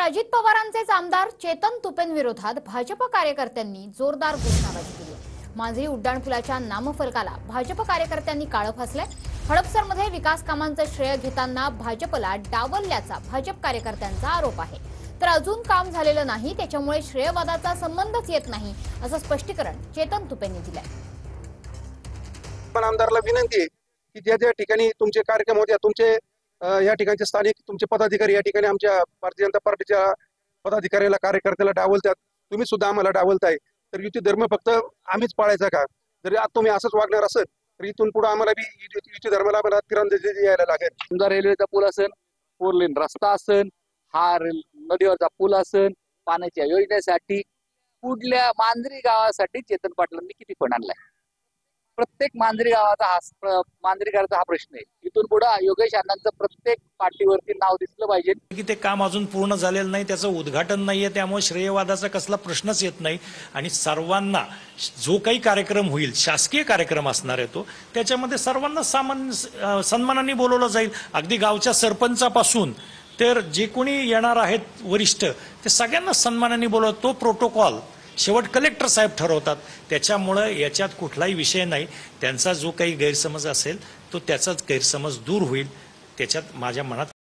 अजित पवारांचेच आमदार चेतन तुपेंविरोधात भाजप कार्यकर्त्यांनी जोरदार घोषणाबाजी केली आहे। मांजरी उड्डाणपुलाच्या नामफलकाला भाजप कार्यकर्त्यांनी काळं फासलंय। हडपसरमध्ये विकास कामांचं श्रेय घेताना भाजपला डावलल्याचा भाजप कार्यकर्त्यांचा आरोप आहे। तर अजून काम झालेलं नाही, त्याच्यामुळे श्रेयवादाचा संबंधच येत नाही, असं स्पष्टीकरण चेतन तुपेंनी दिलंय। पण आमदारला विनंती आहे की ज्या ठिकाणी तुमचे कार्यक्रम होते, तुमचे या ठिकाणचे स्थानिक तुमचे पदाधिकारी या ठिकाणी आमच्या भारतीय जनता पार्टीच्या पदाधिकाऱ्याला कार्यकर्त्याला डावलतात, तुम्ही सुद्धा आम्हाला डावलताय, तर युती धर्म फक्त आम्हीच पाळायचा का? जरी आता तुम्ही असंच वागणार असेल तर इथून पुढे आम्हाला बी युती धर्माला आम्हाला तिरंदाजी यायला लागेल। समजा रेल्वेचा पूल असेल, 4 लेन रस्ता असेल, हा नदीवरचा पूल असेल, पाण्याच्या योजनेसाठी कुठल्या मांजरी गावासाठी चेतन पाटलांनी किती फंड आणलाय? प्रत्येक मांजरी गावाचा मांजरीकरांचा हा प्रश्न आहे। इथून पुढे योगेश अण्णांचं प्रत्येक पार्टीवरती नाव दिसलं पाहिजे की ते काम अजून पूर्ण झालेलं नाही, त्याचं उद्घाटन नाहीये, त्यामुळे श्रेयवादाचा कसला प्रश्नच येत नाही। आणि सर्वांना जो काही कार्यक्रम होईल, शासकीय कार्यक्रम असणार आहे तो, त्याच्यामध्ये सर्वांना सन्मानाने बोलवलं जाईल। अगदी गावच्या सरपंचापासून तर जे कोणी येणार आहेत वरिष्ठ, ते सगळ्यांना सन्मानाने बोलवत, तो प्रोटोकॉल शेवट कलेक्टर साहेब ठरवतात। त्याच्यामुळे याच्यात कुठलाही विषय नाही। त्यांचा जो काही गैरसमज असेल तो त्याचाच गैरसमज दूर होईल, त्याच्यात माझ्या मनात